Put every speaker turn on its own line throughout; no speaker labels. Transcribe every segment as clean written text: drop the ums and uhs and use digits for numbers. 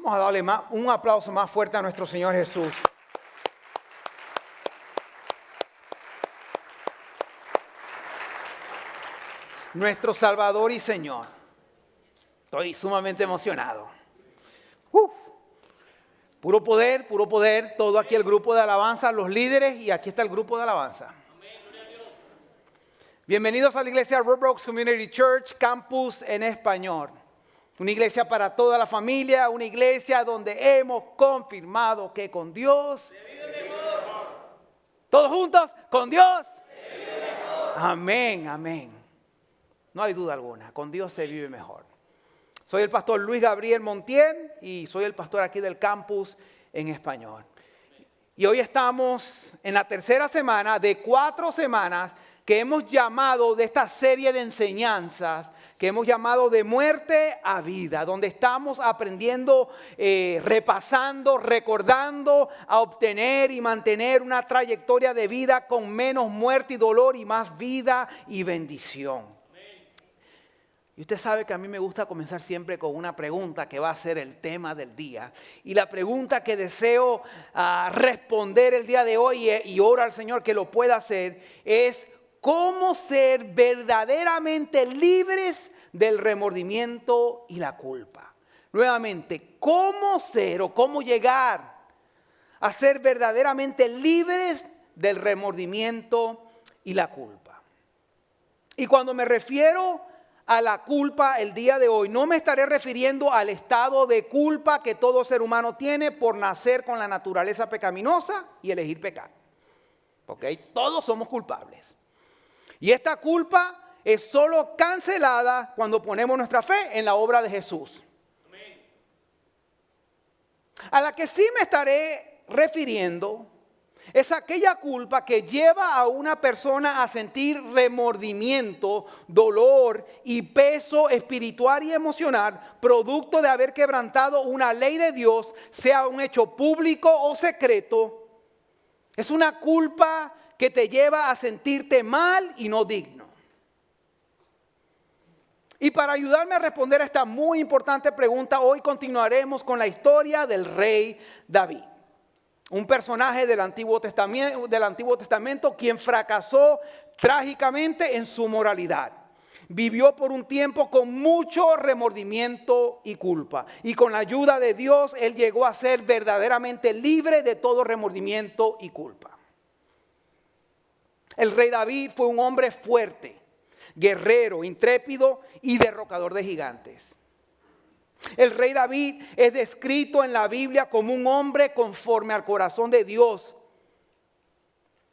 Vamos a darle un aplauso más fuerte a nuestro Señor Jesús. Nuestro Salvador y Señor. Estoy sumamente emocionado. Puro poder. Todo aquí el grupo de alabanza, los líderes, y aquí está el grupo de alabanza. Bienvenidos a la iglesia River Oaks Community Church, campus en español. Una iglesia para toda la familia, una iglesia donde hemos confirmado que con Dios se vive mejor. Todos juntos, con Dios se vive mejor. Amén, amén. No hay duda alguna, con Dios se vive mejor. Soy el pastor Luis Gabriel Montiel y soy el pastor aquí del campus en español. Y hoy estamos en la tercera semana de 4 semanas que hemos llamado de esta serie de enseñanzas, que hemos llamado de muerte a vida, donde estamos aprendiendo, repasando, recordando a obtener y mantener una trayectoria de vida con menos muerte y dolor y más vida y bendición. Y usted sabe que a mí me gusta comenzar siempre con una pregunta que va a ser el tema del día. Y la pregunta que deseo responder el día de hoy y oro al Señor que lo pueda hacer es: ¿cómo ser verdaderamente libres del remordimiento y la culpa? Nuevamente, ¿cómo ser o cómo llegar a ser verdaderamente libres del remordimiento y la culpa? Y cuando me refiero a la culpa el día de hoy, no me estaré refiriendo al estado de culpa que todo ser humano tiene por nacer con la naturaleza pecaminosa y elegir pecar. Porque todos somos culpables. Y esta culpa es solo cancelada cuando ponemos nuestra fe en la obra de Jesús. Amén. A la que sí me estaré refiriendo es aquella culpa que lleva a una persona a sentir remordimiento, dolor y peso espiritual y emocional, producto de haber quebrantado una ley de Dios, sea un hecho público o secreto. Es una culpa que te lleva a sentirte mal y no digno. Y para ayudarme a responder a esta muy importante pregunta, hoy continuaremos con la historia del rey David. Un personaje del Antiguo Testamento quien fracasó trágicamente en su moralidad. Vivió por un tiempo con mucho remordimiento y culpa. Y con la ayuda de Dios, él llegó a ser verdaderamente libre de todo remordimiento y culpa. El rey David fue un hombre fuerte, guerrero, intrépido y derrocador de gigantes. El rey David es descrito en la Biblia como un hombre conforme al corazón de Dios.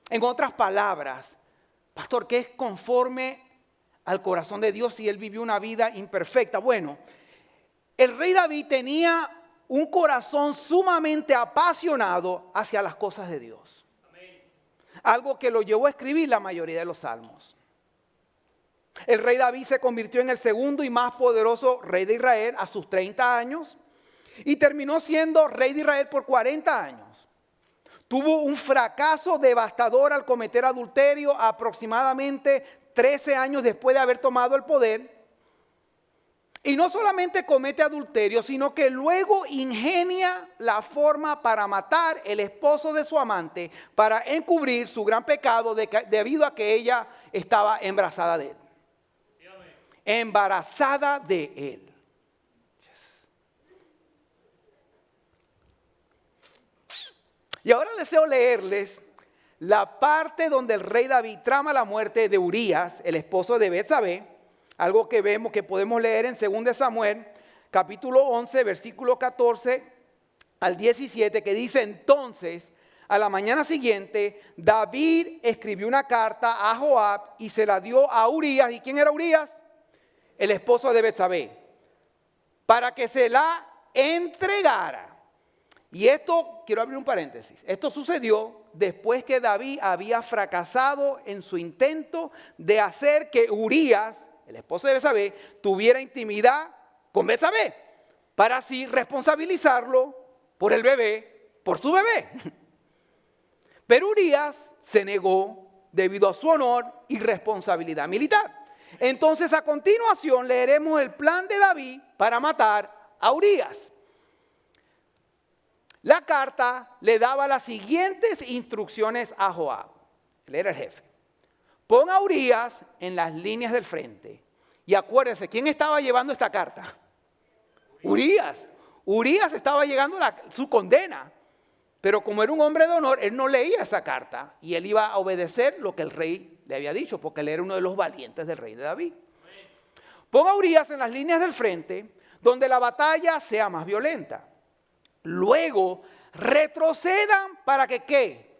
En otras palabras, pastor, ¿qué es conforme al corazón de Dios si él vivió una vida imperfecta? Bueno, el rey David tenía un corazón sumamente apasionado hacia las cosas de Dios. Algo que lo llevó a escribir la mayoría de los salmos. El rey David se convirtió en el segundo y más poderoso rey de Israel a sus 30 años y terminó siendo rey de Israel por 40 años. Tuvo un fracaso devastador al cometer adulterio aproximadamente 13 años después de haber tomado el poder. Y no solamente comete adulterio, sino que luego ingenia la forma para matar el esposo de su amante para encubrir su gran pecado debido a que ella estaba embarazada de él. Embarazada de él. Y ahora deseo leerles la parte donde el rey David trama la muerte de Urías, el esposo de Betsabé, algo que vemos que podemos leer en 2 Samuel, capítulo 11, versículo 14 al 17, que dice: entonces, a la mañana siguiente, David escribió una carta a Joab y se la dio a Urías. ¿Y quién era Urías? El esposo de Betsabé, para que se la entregara. Y esto, quiero abrir un paréntesis, esto sucedió después que David había fracasado en su intento de hacer que Urías, el esposo de Betsabé, tuviera intimidad con Betsabé, para así responsabilizarlo por el bebé, por su bebé. Pero Urías se negó debido a su honor y responsabilidad militar. Entonces, a continuación leeremos el plan de David para matar a Urías. carta le daba las siguientes instrucciones a Joab. Él era el jefe. Pon a Urías en las líneas del frente. Y acuérdense, ¿quién estaba llevando esta carta? Urías. Urías estaba llegando su condena. Pero como era un hombre de honor, él no leía esa carta. Y él iba a obedecer lo que el rey le había dicho, porque él era uno de los valientes del rey de David. Pon a Urías en las líneas del frente, donde la batalla sea más violenta. Luego retrocedan para que ¿qué?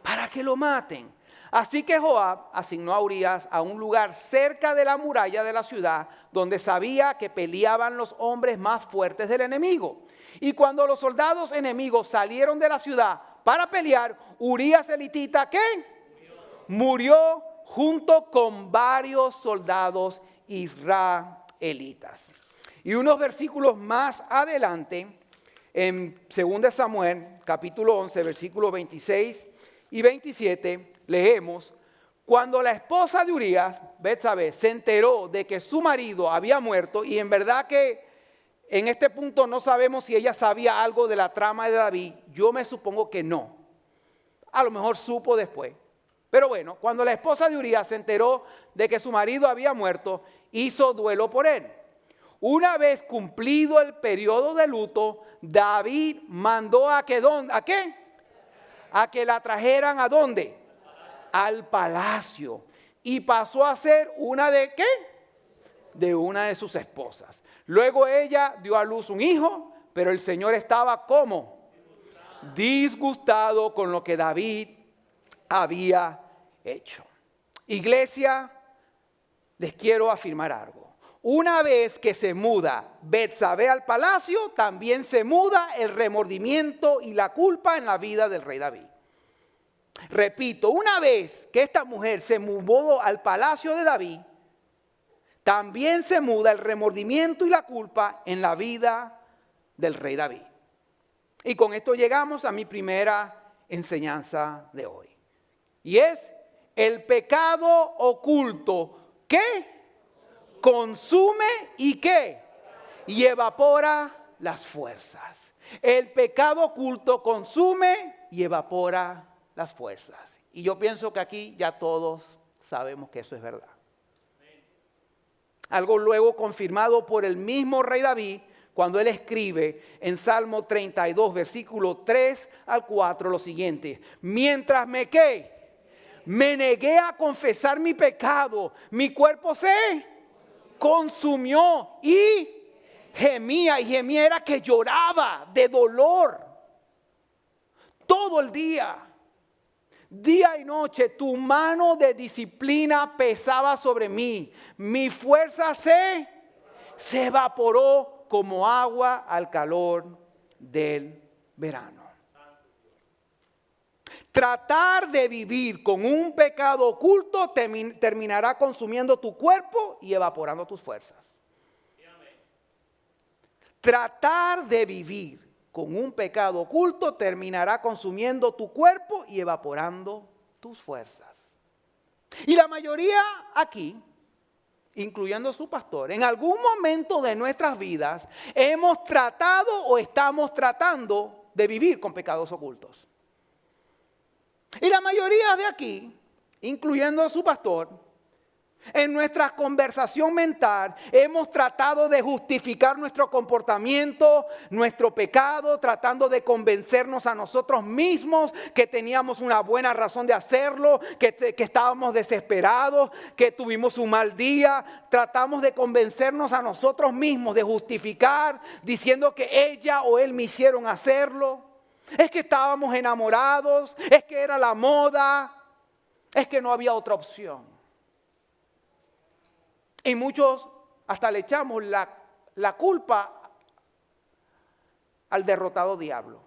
Para que lo maten. Así que Joab asignó a Urías a un lugar cerca de la muralla de la ciudad, donde sabía que peleaban los hombres más fuertes del enemigo. Y cuando los soldados enemigos salieron de la ciudad para pelear, Urías el hitita, ¿qué? Murió junto con varios soldados israelitas. Y unos versículos más adelante, en 2 Samuel, capítulo 11, versículos 26 y 27, leemos: cuando la esposa de Urías, Betsabé, se enteró de que su marido había muerto, y en verdad que en este punto no sabemos si ella sabía algo de la trama de David, yo me supongo que no. A lo mejor supo después. Pero bueno, cuando la esposa de Urías se enteró de que su marido había muerto, hizo duelo por él. Una vez cumplido el periodo de luto, David mandó ¿a qué? A que la trajeran ¿a dónde? Al palacio. Y pasó a ser una de ¿qué? De una de sus esposas. Luego ella dio a luz un hijo, pero el Señor estaba ¿cómo? Disgustado con lo que David había hecho. Iglesia, les quiero afirmar algo. Una vez que se muda Betsabé al palacio, también se muda el remordimiento y la culpa en la vida del rey David. Repito, una vez que esta mujer se mudó al palacio de David, también se muda el remordimiento y la culpa en la vida del rey David. Y con esto llegamos a mi primera enseñanza de hoy. Y es el pecado oculto que consume y ¿qué? Y evapora las fuerzas. El pecado oculto consume y evapora las fuerzas. Y yo pienso que aquí ya todos sabemos que eso es verdad. Algo luego confirmado por el mismo rey David cuando él escribe en Salmo 32, versículo 3 al 4 lo siguiente: mientras me negué a confesar mi pecado, mi cuerpo se consumió y gemía era que lloraba de dolor todo el día. Día y noche tu mano de disciplina pesaba sobre mí. Mi fuerza se evaporó como agua al calor del verano. Tratar de vivir con un pecado oculto terminará consumiendo tu cuerpo y evaporando tus fuerzas. Tratar de vivir con un pecado oculto terminará consumiendo tu cuerpo y evaporando tus fuerzas. Y la mayoría aquí, incluyendo su pastor, en algún momento de nuestras vidas hemos tratado o estamos tratando de vivir con pecados ocultos. Y la mayoría de aquí, incluyendo a su pastor, en nuestra conversación mental hemos tratado de justificar nuestro comportamiento, nuestro pecado, tratando de convencernos a nosotros mismos que teníamos una buena razón de hacerlo, que estábamos desesperados, que tuvimos un mal día. Tratamos de convencernos a nosotros mismos, de justificar, diciendo que ella o él me hicieron hacerlo. Es que estábamos enamorados, es que era la moda, es que no había otra opción. Y muchos hasta le echamos la culpa al derrotado diablo.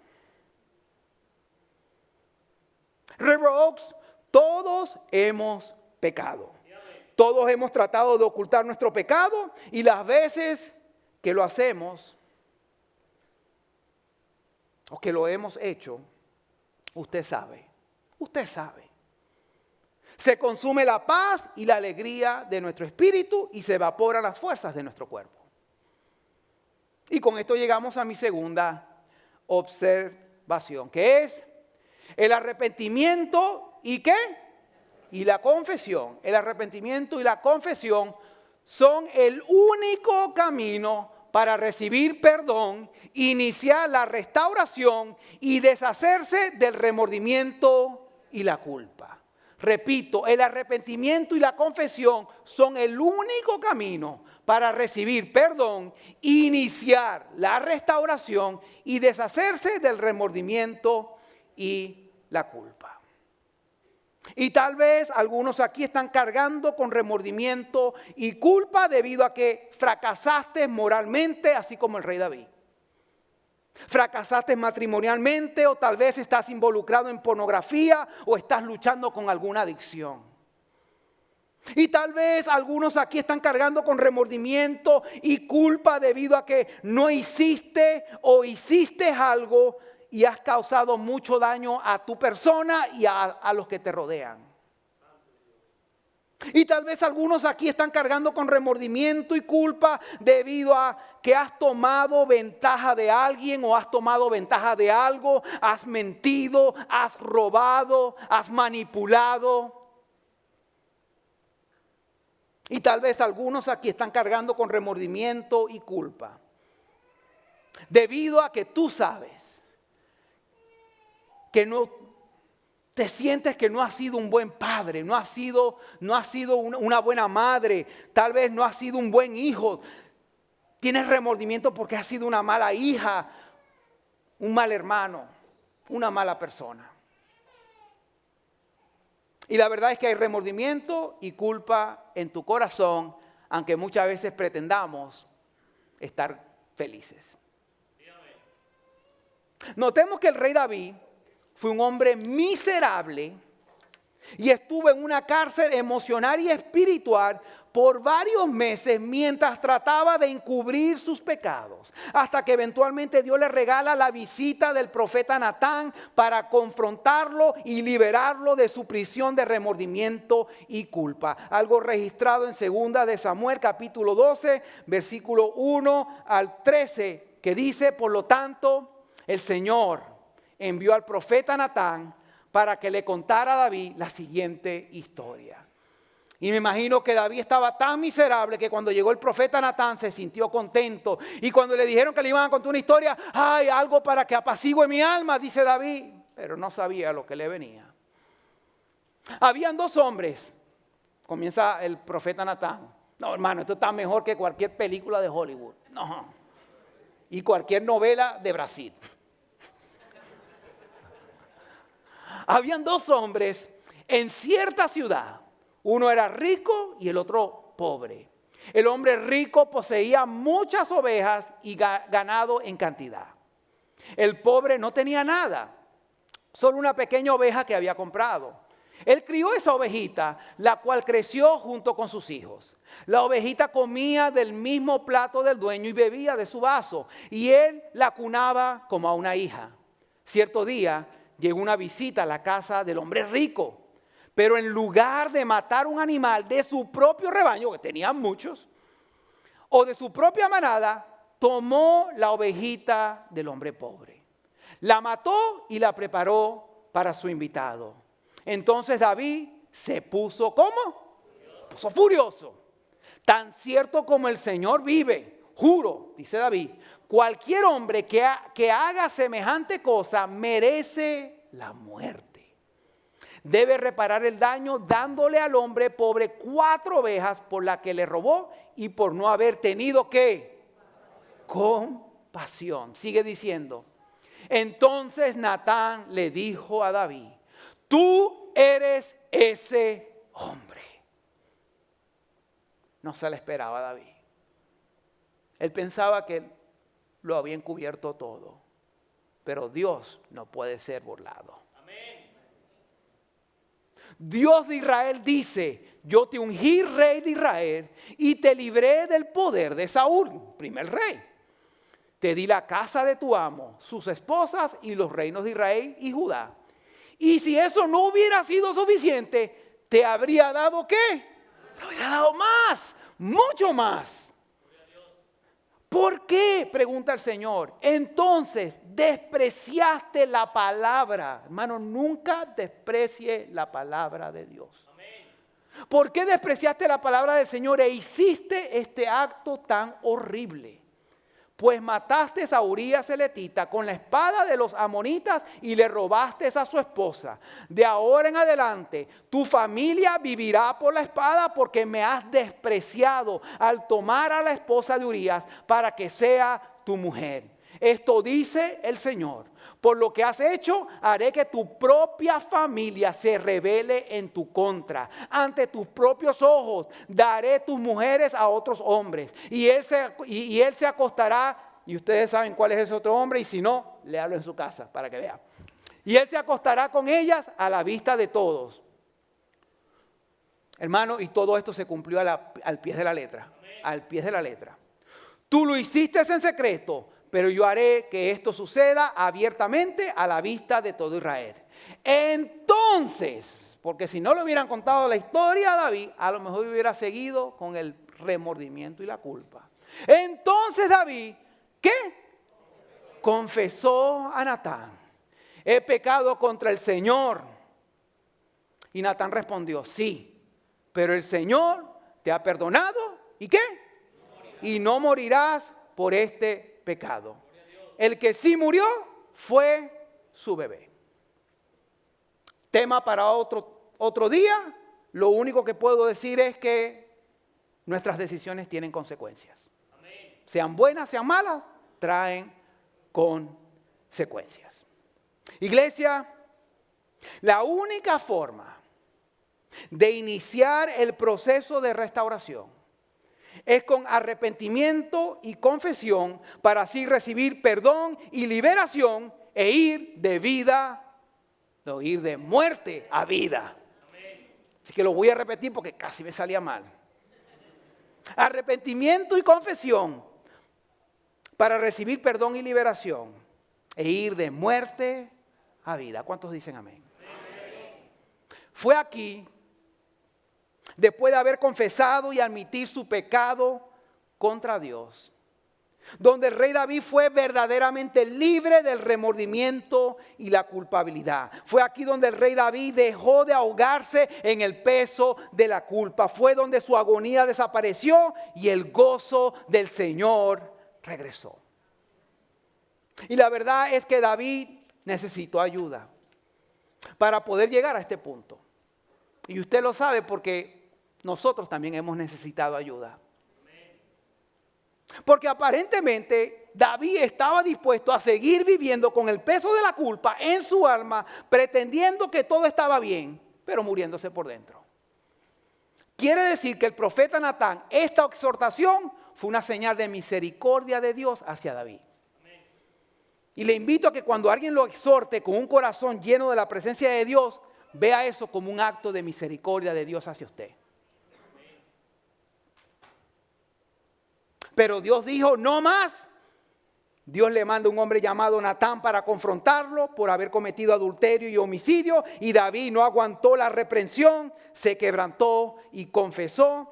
River Oaks, todos hemos pecado. Todos hemos tratado de ocultar nuestro pecado y las veces que lo hacemos o que lo hemos hecho, usted sabe. Se consume la paz y la alegría de nuestro espíritu y se evaporan las fuerzas de nuestro cuerpo. Y con esto llegamos a mi segunda observación. que es el arrepentimiento y ¿qué? Y la confesión. El arrepentimiento y la confesión son el único camino para recibir perdón, iniciar la restauración y deshacerse del remordimiento y la culpa. Repito, el arrepentimiento y la confesión son el único camino para recibir perdón, iniciar la restauración y deshacerse del remordimiento y la culpa. Y tal vez algunos aquí están cargando con remordimiento y culpa debido a que fracasaste moralmente, así como el rey David. Fracasaste matrimonialmente, o tal vez estás involucrado en pornografía o estás luchando con alguna adicción. Y tal vez algunos aquí están cargando con remordimiento y culpa debido a que no hiciste o hiciste algo y has causado mucho daño a tu persona y a los que te rodean. Y tal vez algunos aquí están cargando con remordimiento y culpa debido a que has tomado ventaja de alguien o has tomado ventaja de algo, has mentido, has robado, has manipulado. Y tal vez algunos aquí están cargando con remordimiento y culpa debido a que tú sabes que no te sientes que no has sido un buen padre, no has sido una buena madre, tal vez no has sido un buen hijo. Tienes remordimiento porque has sido una mala hija, un mal hermano, una mala persona. Y la verdad es que hay remordimiento y culpa en tu corazón, aunque muchas veces pretendamos estar felices. Notemos que el rey David fue un hombre miserable y estuvo en una cárcel emocional y espiritual por varios meses mientras trataba de encubrir sus pecados, hasta que eventualmente Dios le regala la visita del profeta Natán para confrontarlo y liberarlo de su prisión de remordimiento y culpa. Algo registrado en 2 de Samuel capítulo 12, versículo 1 al 13, que dice: por lo tanto, el Señor envió al profeta Natán para que le contara a David la siguiente historia. Y me imagino que David estaba tan miserable que cuando llegó el profeta Natán se sintió contento. Y cuando le dijeron que le iban a contar una historia, ¡ay, algo para que apacigüe mi alma!, dice David. Pero no sabía lo que le venía. Habían dos hombres. Comienza el profeta Natán. No, hermano, esto está mejor que cualquier película de Hollywood. No. Y cualquier novela de Brasil. Habían dos hombres en cierta ciudad. Uno era rico y el otro pobre. El hombre rico poseía muchas ovejas y ganado en cantidad. El pobre no tenía nada, solo una pequeña oveja que había comprado. Él crió esa ovejita, la cual creció junto con sus hijos. La ovejita comía del mismo plato del dueño y bebía de su vaso, y él la cunaba como a una hija. Cierto día llegó una visita a la casa del hombre rico, pero en lugar de matar un animal de su propio rebaño, que tenían muchos, o de su propia manada, tomó la ovejita del hombre pobre. La mató y la preparó para su invitado. Entonces David se puso, ¿cómo? Puso furioso. Tan cierto como el Señor vive, juro, dice David, cualquier hombre que haga semejante cosa merece la muerte. Debe reparar el daño dándole al hombre pobre 4 ovejas por la que le robó y por no haber tenido ¿qué? Compasión. Sigue diciendo. Entonces Natán le dijo a David: tú eres ese hombre. No se le esperaba a David. Él pensaba que lo había encubierto todo. Pero Dios no puede ser burlado. Dios de Israel dice: yo te ungí rey de Israel y te libré del poder de Saúl, primer rey. Te di la casa de tu amo, sus esposas y los reinos de Israel y Judá. Y si eso no hubiera sido suficiente, te habría dado ¿qué? Te habría dado más, mucho más. ¿Por qué? Pregunta el Señor. Entonces despreciaste la palabra. Hermano, nunca desprecie la palabra de Dios. ¿Por qué despreciaste la palabra del Señor e hiciste este acto tan horrible? Pues mataste a Urías el Etita con la espada de los amonitas y le robaste a su esposa. De ahora en adelante tu familia vivirá por la espada porque me has despreciado al tomar a la esposa de Urías para que sea tu mujer. Esto dice el Señor. Por lo que has hecho, haré que tu propia familia se rebele en tu contra. Ante tus propios ojos daré tus mujeres a otros hombres. Y él se acostará, y ustedes saben cuál es ese otro hombre, y si no, léalo en su casa para que vean. Y él se acostará con ellas a la vista de todos. Hermano, y todo esto se cumplió al pie de la letra. Al pie de la letra. Tú lo hiciste en secreto, pero yo haré que esto suceda abiertamente a la vista de todo Israel. Entonces, porque si no le hubieran contado la historia a David, a lo mejor hubiera seguido con el remordimiento y la culpa. Entonces David, ¿qué? Confesó a Natán: he pecado contra el Señor. Y Natán respondió: sí, pero el Señor te ha perdonado. ¿Y qué? Y no morirás por este pecado. El que sí murió fue su bebé. Tema para otro día. Lo único que puedo decir es que nuestras decisiones tienen consecuencias. Amén. Sean buenas, sean malas, traen consecuencias. Iglesia, la única forma de iniciar el proceso de restauración es con arrepentimiento y confesión para así recibir perdón y liberación e ir de muerte a vida. Así que lo voy a repetir porque casi me salía mal. Arrepentimiento y confesión para recibir perdón y liberación e ir de muerte a vida. ¿Cuántos dicen amén? Fue aquí, después de haber confesado y admitir su pecado contra Dios, donde el rey David fue verdaderamente libre del remordimiento y la culpabilidad. Fue aquí donde el rey David dejó de ahogarse en el peso de la culpa. Fue donde su agonía desapareció y el gozo del Señor regresó. Y la verdad es que David necesitó ayuda para poder llegar a este punto. Y usted lo sabe porque nosotros también hemos necesitado ayuda. Porque aparentemente David estaba dispuesto a seguir viviendo con el peso de la culpa en su alma, pretendiendo que todo estaba bien, pero muriéndose por dentro. Quiere decir que el profeta Natán, esta exhortación fue una señal de misericordia de Dios hacia David. Y le invito a que cuando alguien lo exhorte con un corazón lleno de la presencia de Dios, vea eso como un acto de misericordia de Dios hacia usted. Pero Dios dijo: no más. Dios le manda un hombre llamado Natán para confrontarlo por haber cometido adulterio y homicidio. Y David no aguantó la reprensión, se quebrantó y confesó.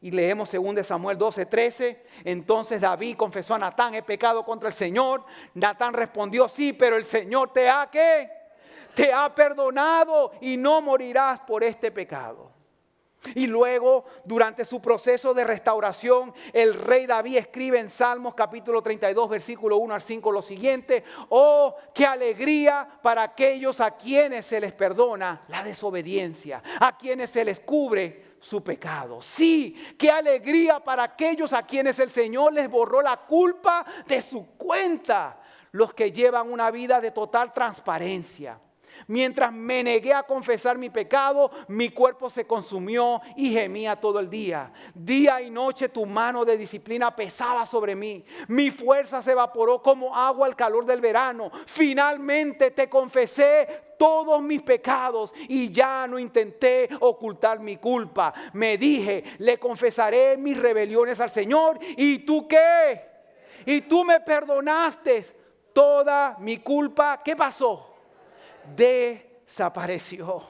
Y leemos 2 Samuel 12:13. Entonces David confesó a Natán: he pecado contra el Señor. Natán respondió: sí, pero el Señor te ha ¿qué? Te ha perdonado y no morirás por este pecado. Y luego, durante su proceso de restauración, el rey David escribe en Salmos capítulo 32, versículo 1 al 5 lo siguiente: oh, qué alegría para aquellos a quienes se les perdona la desobediencia, a quienes se les cubre su pecado. Sí, qué alegría para aquellos a quienes el Señor les borró la culpa de su cuenta, los que llevan una vida de total transparencia. Mientras me negué a confesar mi pecado, mi cuerpo se consumió y gemía todo el día. Día y noche tu mano de disciplina pesaba sobre mí. Mi fuerza se evaporó como agua al calor del verano. Finalmente te confesé todos mis pecados y ya no intenté ocultar mi culpa. Me dije: le confesaré mis rebeliones al Señor. ¿Y tú qué? Y tú me perdonaste toda mi culpa. ¿Qué pasó? Desapareció.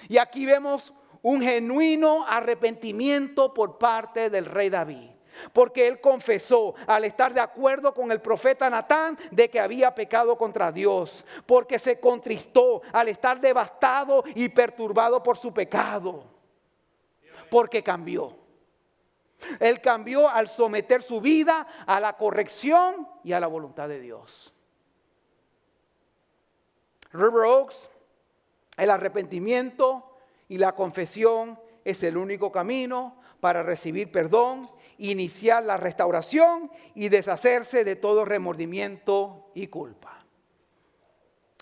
Y aquí vemos un genuino arrepentimiento por parte del rey David. Porque él confesó al estar de acuerdo con el profeta Natán de que había pecado contra Dios. Porque se contristó al estar devastado y perturbado por su pecado. Porque cambió. Él cambió al someter su vida a la corrección y a la voluntad de Dios. River Oaks, el arrepentimiento y la confesión es el único camino para recibir perdón, iniciar la restauración y deshacerse de todo remordimiento y culpa.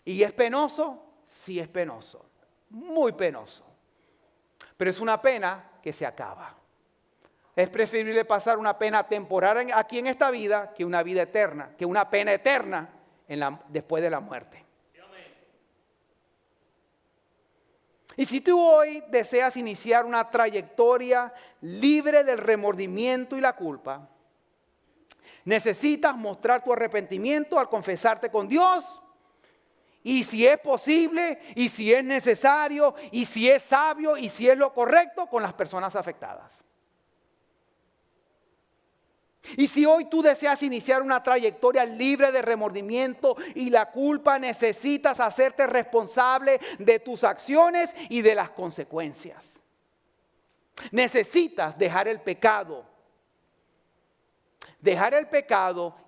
¿Y es penoso? Sí, es penoso, muy penoso. Pero es una pena que se acaba. Es preferible pasar una pena temporal aquí en esta vida que una vida eterna, que una pena eterna después de la muerte. Y si tú hoy deseas iniciar una trayectoria libre del remordimiento y la culpa, necesitas mostrar tu arrepentimiento al confesarte con Dios. Y si es posible, y si es necesario, y si es sabio, y si es lo correcto, con las personas afectadas. Y si hoy tú deseas iniciar una trayectoria libre de remordimiento y la culpa, necesitas hacerte responsable de tus acciones y de las consecuencias. Necesitas dejar el pecado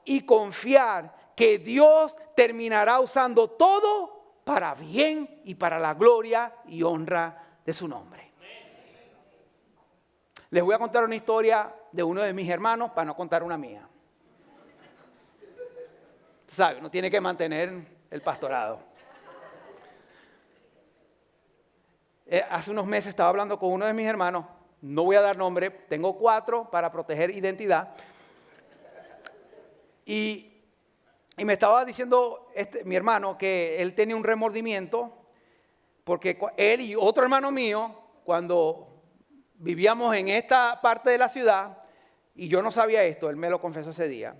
y confiar que Dios terminará usando todo para bien y para la gloria y honra de su nombre. Les voy a contar una historia de uno de mis hermanos para no contar una mía. ¿Sabe? Uno tiene que mantener el pastorado. Hace unos meses estaba hablando con uno de mis hermanos, no voy a dar nombre, tengo 4 para proteger identidad. Y me estaba diciendo mi hermano que él tenía un remordimiento porque él y otro hermano mío, cuando vivíamos en esta parte de la ciudad, y yo no sabía esto, él me lo confesó ese día.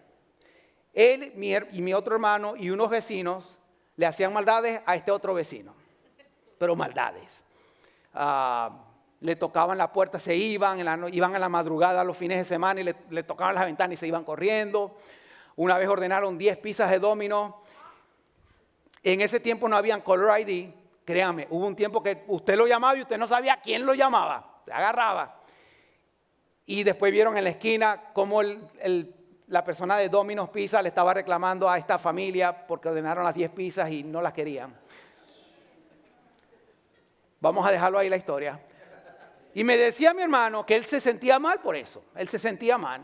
Él y mi otro hermano y unos vecinos le hacían maldades a este otro vecino, pero maldades. Le tocaban la puerta, se iban a la madrugada los fines de semana y le tocaban las ventanas y se iban corriendo. Una vez ordenaron 10 pizzas de Domino. En ese tiempo no habían caller ID. Créame, hubo un tiempo que usted lo llamaba y usted no sabía quién lo llamaba. Se agarraba. Y después vieron en la esquina cómo la persona de Domino's Pizza le estaba reclamando a esta familia porque ordenaron las 10 pizzas y no las querían. Vamos a dejarlo ahí la historia. Y me decía mi hermano que él se sentía mal por eso. Él se sentía mal.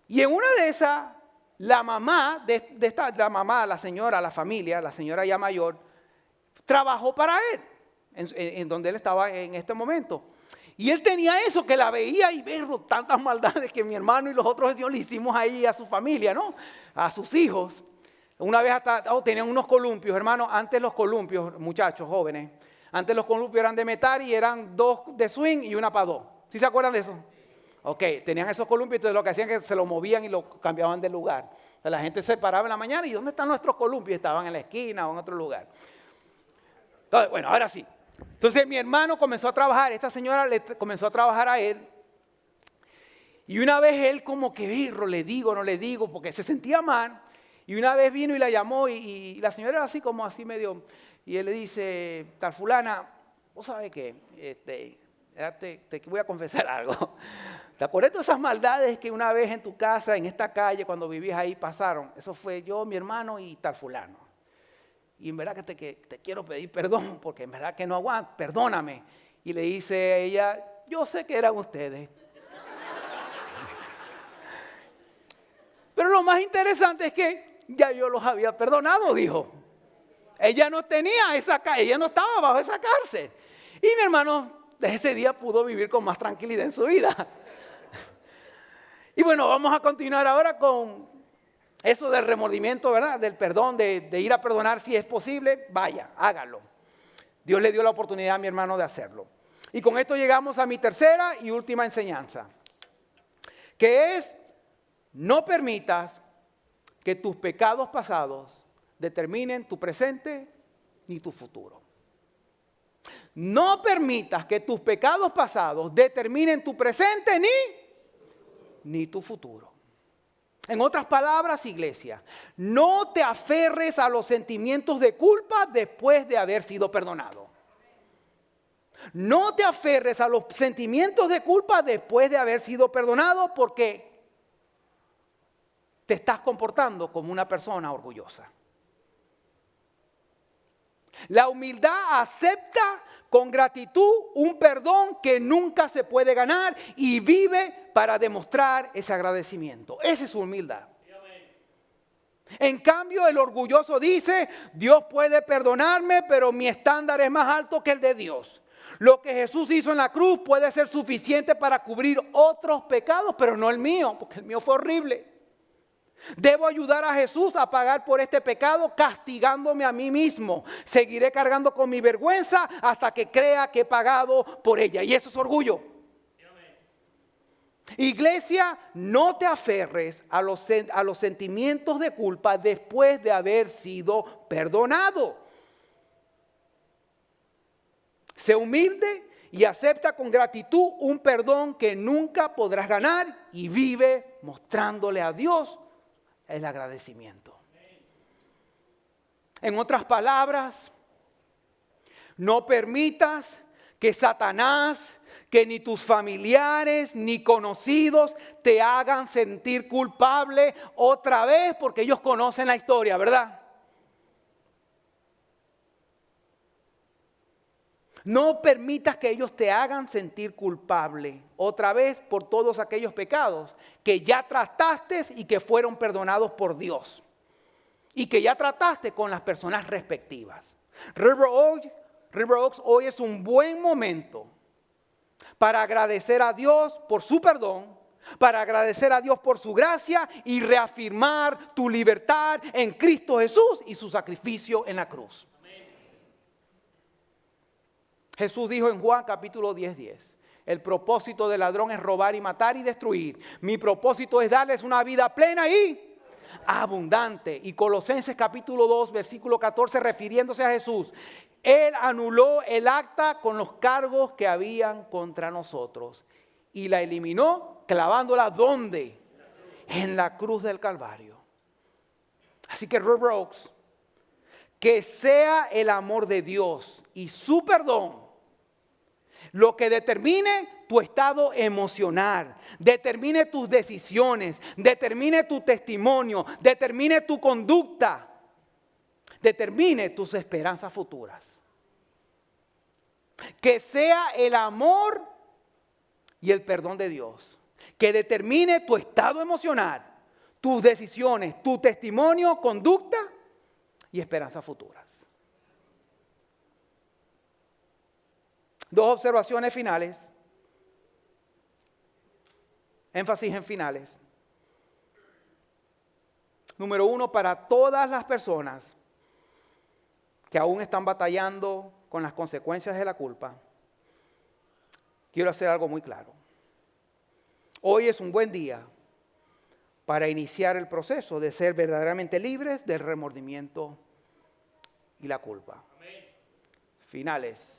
Y en una de esas, la mamá, la señora, la familia, la señora ya mayor, trabajó para él, en donde él estaba en este momento. Y él tenía eso, que la veía y ver tantas maldades que mi hermano y los otros le hicimos ahí a su familia, ¿no? A sus hijos. Una vez hasta tenían unos columpios, hermano. Antes los columpios, muchachos jóvenes, antes los columpios eran de metal y eran 2 de swing y una para 2. ¿Sí se acuerdan de eso? Ok, tenían esos columpios, entonces lo que hacían es que se los movían y lo cambiaban de lugar. O sea, la gente se paraba en la mañana y ¿dónde están nuestros columpios? Estaban en la esquina o en otro lugar. Entonces, bueno, ahora sí. Entonces mi hermano comenzó a trabajar, esta señora le comenzó a trabajar a él. Y una vez él como que le digo, no le digo, porque se sentía mal. Y una vez vino y la llamó y la señora era así como así medio. Y él le dice, tal fulana, ¿vos sabés qué? Te voy a confesar algo. ¿Te acuerdas de esas maldades que una vez en tu casa, en esta calle, cuando vivías ahí, pasaron? Eso fue yo, mi hermano y tal fulano. Y en verdad que te quiero pedir perdón, porque en verdad que no aguanto, perdóname. Y le dice a ella, yo sé que eran ustedes. Pero lo más interesante es que ya yo los había perdonado, dijo. Ella no tenía ella no estaba bajo esa cárcel. Y mi hermano desde ese día pudo vivir con más tranquilidad en su vida. Y bueno, vamos a continuar ahora con eso del remordimiento, ¿verdad? Del perdón, de ir a perdonar si es posible. Vaya, hágalo. Dios le dio la oportunidad a mi hermano de hacerlo. Y con esto llegamos a mi tercera y última enseñanza, que es: no permitas que tus pecados pasados determinen tu presente ni tu futuro. No permitas que tus pecados pasados determinen tu presente ni tu futuro. En otras palabras, iglesia, no te aferres a los sentimientos de culpa después de haber sido perdonado. No te aferres a los sentimientos de culpa después de haber sido perdonado, porque te estás comportando como una persona orgullosa. La humildad acepta con gratitud un perdón que nunca se puede ganar y vive para demostrar ese agradecimiento. Esa es su humildad. En cambio, el orgulloso dice: Dios puede perdonarme, pero mi estándar es más alto que el de Dios. Lo que Jesús hizo en la cruz puede ser suficiente para cubrir otros pecados, pero no el mío, porque el mío fue horrible. Debo ayudar a Jesús a pagar por este pecado castigándome a mí mismo. Seguiré cargando con mi vergüenza hasta que crea que he pagado por ella. Y eso es orgullo. Iglesia, no te aferres a los sentimientos de culpa después de haber sido perdonado. Sé humilde y acepta con gratitud un perdón que nunca podrás ganar y vive mostrándole a Dios el agradecimiento. En otras palabras, no permitas que Satanás, que ni tus familiares ni conocidos te hagan sentir culpable otra vez, porque ellos conocen la historia, ¿verdad? No permitas que ellos te hagan sentir culpable otra vez por todos aquellos pecados que ya trataste y que fueron perdonados por Dios. Y que ya trataste con las personas respectivas. River Oaks, hoy es un buen momento para agradecer a Dios por su perdón, para agradecer a Dios por su gracia y reafirmar tu libertad en Cristo Jesús y su sacrificio en la cruz. Jesús dijo en Juan capítulo 10:10, el propósito del ladrón es robar y matar y destruir. Mi propósito es darles una vida plena y abundante. Y Colosenses capítulo 2 versículo 14, refiriéndose a Jesús, Él anuló el acta con los cargos que habían contra nosotros y la eliminó clavándola ¿dónde? En la cruz del Calvario. Así que River Oaks, que sea el amor de Dios y su perdón lo que determine tu estado emocional, determine tus decisiones, determine tu testimonio, determine tu conducta, determine tus esperanzas futuras. Que sea el amor y el perdón de Dios que determine tu estado emocional, tus decisiones, tu testimonio, conducta y esperanzas futuras. Dos observaciones finales. Énfasis en finales. Número uno, para todas las personas que aún están batallando con las consecuencias de la culpa, quiero hacer algo muy claro. Hoy es un buen día para iniciar el proceso de ser verdaderamente libres del remordimiento y la culpa. Amén. Finales.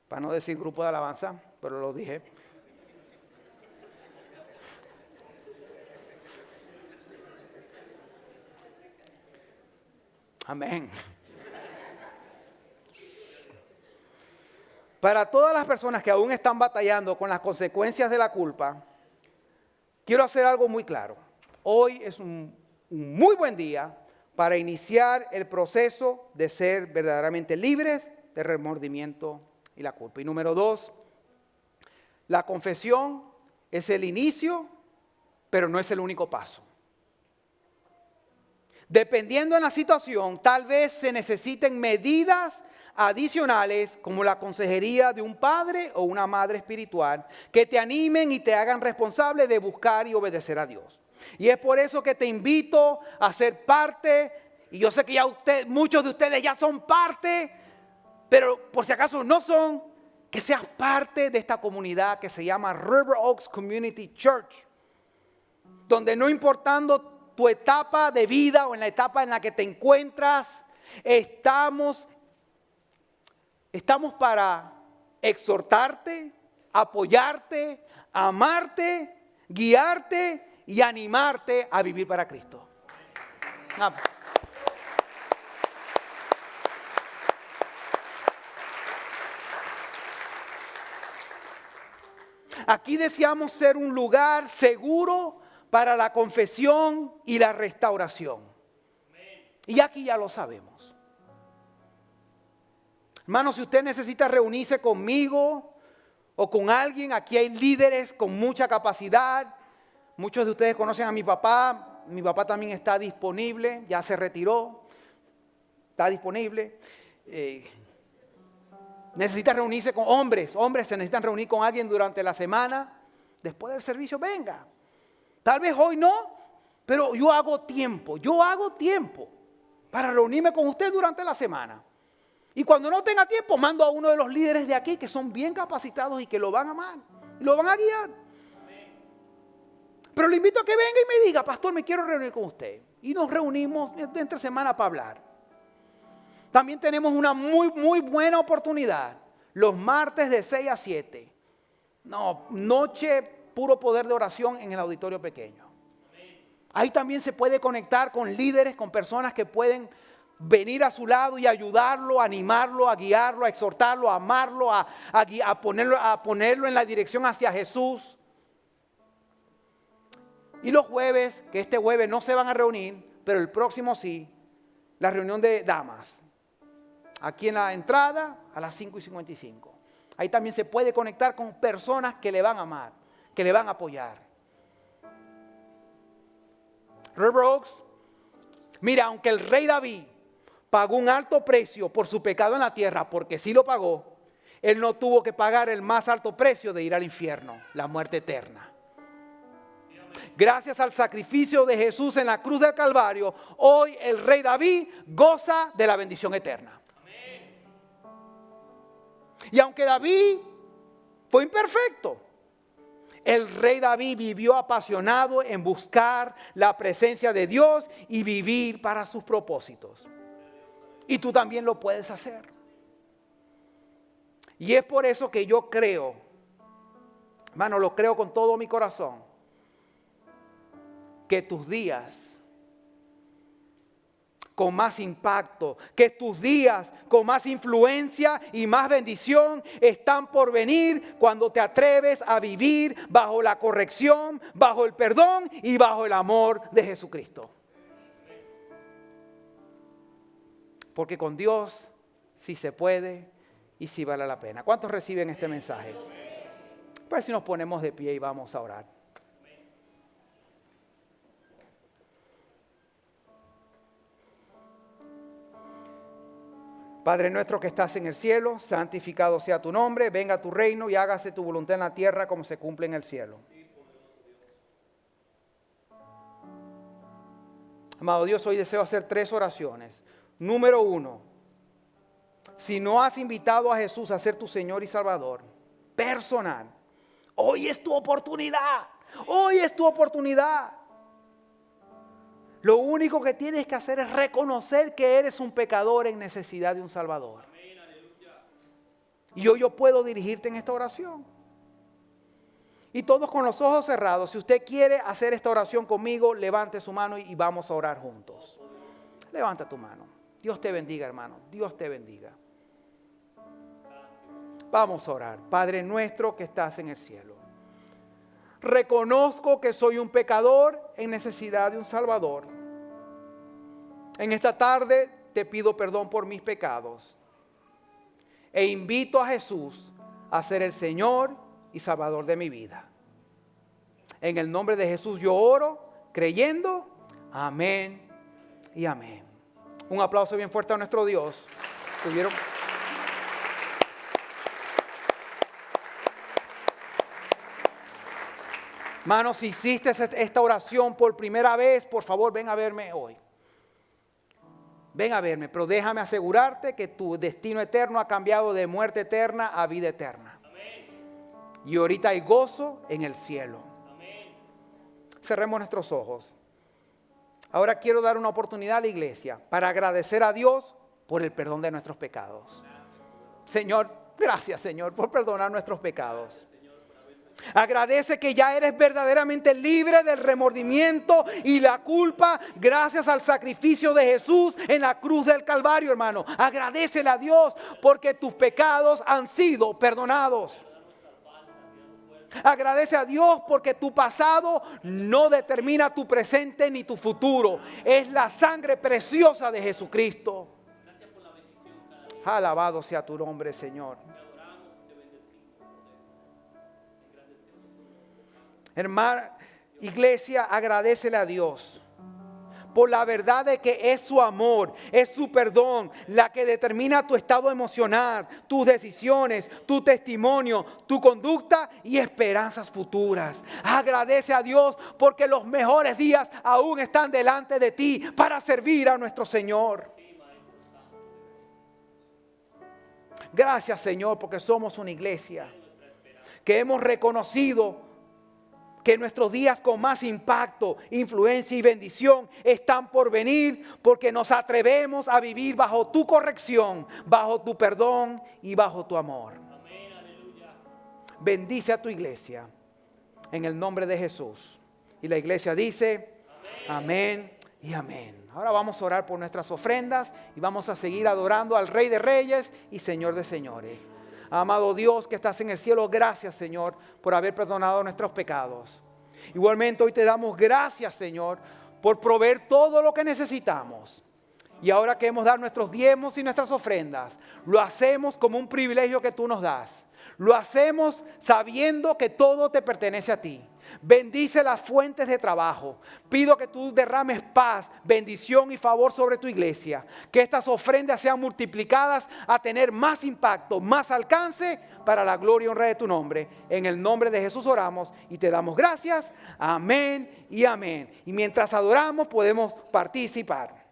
Para no decir grupo de alabanza, pero lo dije. Amén. Para todas las personas que aún están batallando con las consecuencias de la culpa, quiero hacer algo muy claro. Hoy es un muy buen día para iniciar el proceso de ser verdaderamente libres de remordimiento y la culpa. Y número dos, la confesión es el inicio, pero no es el único paso. Dependiendo de la situación, tal vez se necesiten medidas adicionales como la consejería de un padre o una madre espiritual que te animen y te hagan responsable de buscar y obedecer a Dios. Y es por eso que te invito a ser parte, y yo sé que ya muchos de ustedes ya son parte, pero por si acaso no son, que seas parte de esta comunidad que se llama River Oaks Community Church, donde no importando tu etapa de vida o en la etapa en la que te encuentras, estamos para exhortarte, apoyarte, amarte, guiarte y animarte a vivir para Cristo. Aquí deseamos ser un lugar seguro para la confesión y la restauración. Y aquí ya lo sabemos. Hermano, si usted necesita reunirse conmigo o con alguien, aquí hay líderes con mucha capacidad. Muchos de ustedes conocen a mi papá. Mi papá también está disponible, ya se retiró. Está disponible. Necesita reunirse con hombres se necesitan reunir con alguien durante la semana. Después del servicio, venga. Tal vez hoy no, pero yo hago tiempo para reunirme con usted durante la semana. Y cuando no tenga tiempo, mando a uno de los líderes de aquí que son bien capacitados y que lo van a amar y lo van a guiar. Pero le invito a que venga y me diga, pastor, me quiero reunir con usted. Y nos reunimos entre semana para hablar. También tenemos una muy buena oportunidad. Los martes de 6 a 7. Noche puro poder de oración en el auditorio pequeño. Ahí también se puede conectar con líderes, con personas que pueden venir a su lado y ayudarlo, a animarlo, a guiarlo, a exhortarlo, a amarlo, a ponerlo en la dirección hacia Jesús. Y los jueves, que este jueves no se van a reunir, pero el próximo sí, la reunión de damas. Aquí en la entrada a las 5:55. Ahí también se puede conectar con personas que le van a amar, que le van a apoyar. River Oaks, mira, aunque el rey David pagó un alto precio por su pecado en la tierra, porque sí lo pagó, él no tuvo que pagar el más alto precio de ir al infierno, la muerte eterna. Gracias al sacrificio de Jesús en la cruz del Calvario, hoy el rey David goza de la bendición eterna. Y aunque David fue imperfecto, el rey David vivió apasionado en buscar la presencia de Dios y vivir para sus propósitos. Y tú también lo puedes hacer. Y es por eso que yo creo, hermano, lo creo con todo mi corazón, que tus días con más impacto, que tus días con más influencia y más bendición están por venir cuando te atreves a vivir bajo la corrección, bajo el perdón y bajo el amor de Jesucristo. Porque con Dios sí se puede y sí vale la pena. ¿Cuántos reciben este mensaje? Pues si nos ponemos de pie y vamos a orar. Padre nuestro que estás en el cielo, santificado sea tu nombre, venga tu reino y hágase tu voluntad en la tierra como se cumple en el cielo. Amado Dios, hoy deseo hacer 3 oraciones. Número 1, si no has invitado a Jesús a ser tu Señor y Salvador personal, hoy es tu oportunidad. Hoy es tu oportunidad. Lo único que tienes que hacer es reconocer que eres un pecador en necesidad de un Salvador. Y hoy yo puedo dirigirte en esta oración. Y todos con los ojos cerrados, si usted quiere hacer esta oración conmigo, levante su mano y vamos a orar juntos. Levanta tu mano. Dios te bendiga, hermano. Dios te bendiga. Vamos a orar. Padre nuestro que estás en el cielo. Reconozco que soy un pecador en necesidad de un Salvador. En esta tarde te pido perdón por mis pecados. E invito a Jesús a ser el Señor y Salvador de mi vida. En el nombre de Jesús yo oro, creyendo. Amén y amén. Un aplauso bien fuerte a nuestro Dios. ¿Tuvieron? Hermanos, si hiciste esta oración por primera vez, por favor, ven a verme hoy. Ven a verme, pero déjame asegurarte que tu destino eterno ha cambiado de muerte eterna a vida eterna. Amén. Y ahorita hay gozo en el cielo. Amén. Cerremos nuestros ojos. Ahora quiero dar una oportunidad a la iglesia para agradecer a Dios por el perdón de nuestros pecados. Señor, gracias Señor por perdonar nuestros pecados. Agradece que ya eres verdaderamente libre del remordimiento y la culpa gracias al sacrificio de Jesús en la cruz del Calvario, hermano. Agradécele a Dios porque tus pecados han sido perdonados. Agradece a Dios porque tu pasado no determina tu presente ni tu futuro. Es la sangre preciosa de Jesucristo. Alabado sea tu nombre, Señor. Hermana, iglesia, agradécele a Dios por la verdad de que es su amor, es su perdón, la que determina tu estado emocional, tus decisiones, tu testimonio, tu conducta y esperanzas futuras. Agradece a Dios porque los mejores días aún están delante de ti para servir a nuestro Señor. Gracias, Señor, porque somos una iglesia que hemos reconocido que nuestros días con más impacto, influencia y bendición están por venir porque nos atrevemos a vivir bajo tu corrección, bajo tu perdón y bajo tu amor. Amén, aleluya. Bendice a tu iglesia en el nombre de Jesús. Y la iglesia dice amén, amén y amén. Ahora vamos a orar por nuestras ofrendas y vamos a seguir adorando al Rey de Reyes y Señor de Señores. Amado Dios que estás en el cielo, gracias, Señor, por haber perdonado nuestros pecados. Igualmente hoy te damos gracias, Señor, por proveer todo lo que necesitamos. Y ahora queremos dar nuestros diezmos y nuestras ofrendas. Lo hacemos como un privilegio que tú nos das. Lo hacemos sabiendo que todo te pertenece a ti. Bendice las fuentes de trabajo. Pido que tú derrames paz, bendición y favor sobre tu iglesia. Que estas ofrendas sean multiplicadas a tener más impacto, más alcance para la gloria y honra de tu nombre. En el nombre de Jesús oramos y te damos gracias. Amén y amén. Y mientras adoramos podemos participar.